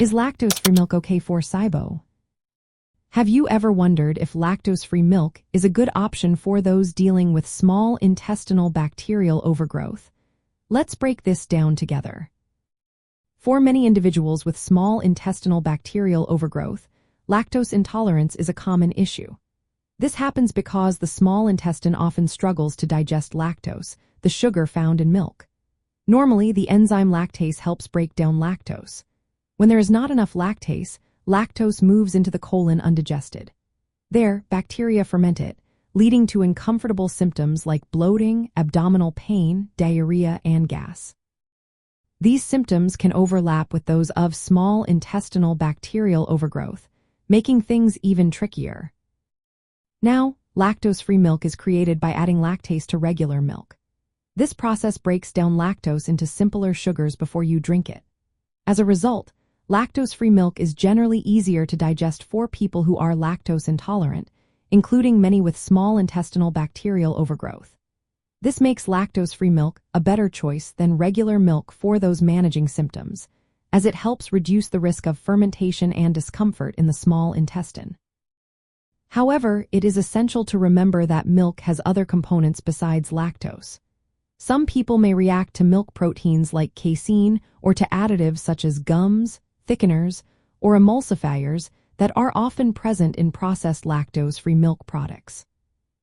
Is lactose-free milk okay for SIBO? Have you ever wondered if lactose-free milk is a good option for those dealing with small intestinal bacterial overgrowth? Let's break this down together. For many individuals with small intestinal bacterial overgrowth, lactose intolerance is a common issue. This happens because the small intestine often struggles to digest lactose, the sugar found in milk. Normally, the enzyme lactase helps break down lactose. When there is not enough lactase, lactose moves into the colon undigested. There, bacteria ferment it, leading to uncomfortable symptoms like bloating, abdominal pain, diarrhea, and gas. These symptoms can overlap with those of small intestinal bacterial overgrowth, making things even trickier. Now, lactose-free milk is created by adding lactase to regular milk. This process breaks down lactose into simpler sugars before you drink it. As a result, lactose-free milk is generally easier to digest for people who are lactose intolerant, including many with small intestinal bacterial overgrowth. This makes lactose-free milk a better choice than regular milk for those managing symptoms, as it helps reduce the risk of fermentation and discomfort in the small intestine. However, it is essential to remember that milk has other components besides lactose. Some people may react to milk proteins like casein or to additives such as gums, thickeners, or emulsifiers that are often present in processed lactose-free milk products.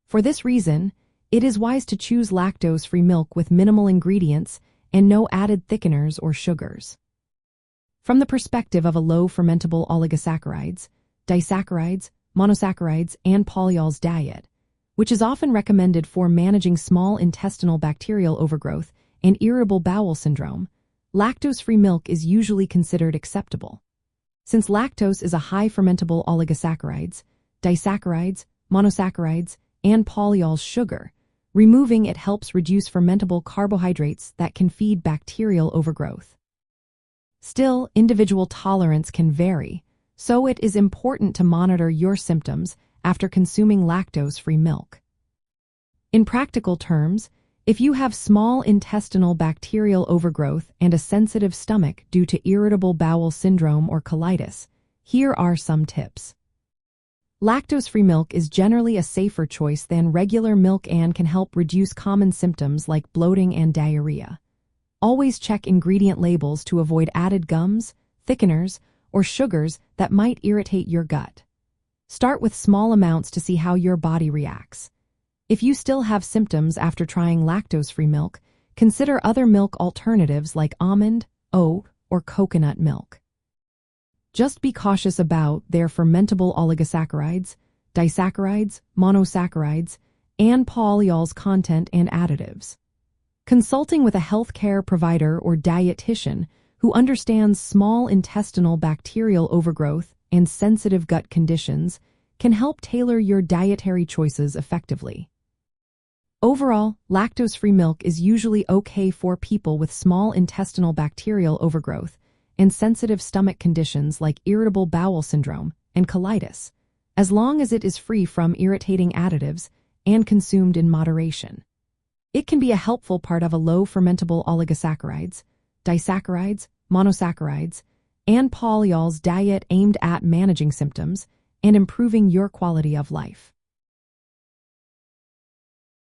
For this reason, it is wise to choose lactose-free milk with minimal ingredients and no added thickeners or sugars. From the perspective of a low fermentable oligosaccharides, disaccharides, monosaccharides, and polyols diet, which is often recommended for managing small intestinal bacterial overgrowth and irritable bowel syndrome, lactose-free milk is usually considered acceptable. Since lactose is a high fermentable oligosaccharides, disaccharides, monosaccharides, and polyols sugar, removing it helps reduce fermentable carbohydrates that can feed bacterial overgrowth. Still, individual tolerance can vary, so it is important to monitor your symptoms after consuming lactose-free milk. In practical terms, if you have small intestinal bacterial overgrowth and a sensitive stomach due to irritable bowel syndrome or colitis, here are some tips. Lactose-free milk is generally a safer choice than regular milk and can help reduce common symptoms like bloating and diarrhea. Always check ingredient labels to avoid added gums, thickeners, or sugars that might irritate your gut. Start with small amounts to see how your body reacts. If you still have symptoms after trying lactose-free milk, consider other milk alternatives like almond, oat, or coconut milk. Just be cautious about their fermentable oligosaccharides, disaccharides, monosaccharides, and polyols content and additives. Consulting with a healthcare provider or dietitian who understands small intestinal bacterial overgrowth and sensitive gut conditions can help tailor your dietary choices effectively. Overall, lactose-free milk is usually okay for people with small intestinal bacterial overgrowth and sensitive stomach conditions like irritable bowel syndrome and colitis, as long as it is free from irritating additives and consumed in moderation. It can be a helpful part of a low fermentable oligosaccharides, disaccharides, monosaccharides, and polyols diet aimed at managing symptoms and improving your quality of life.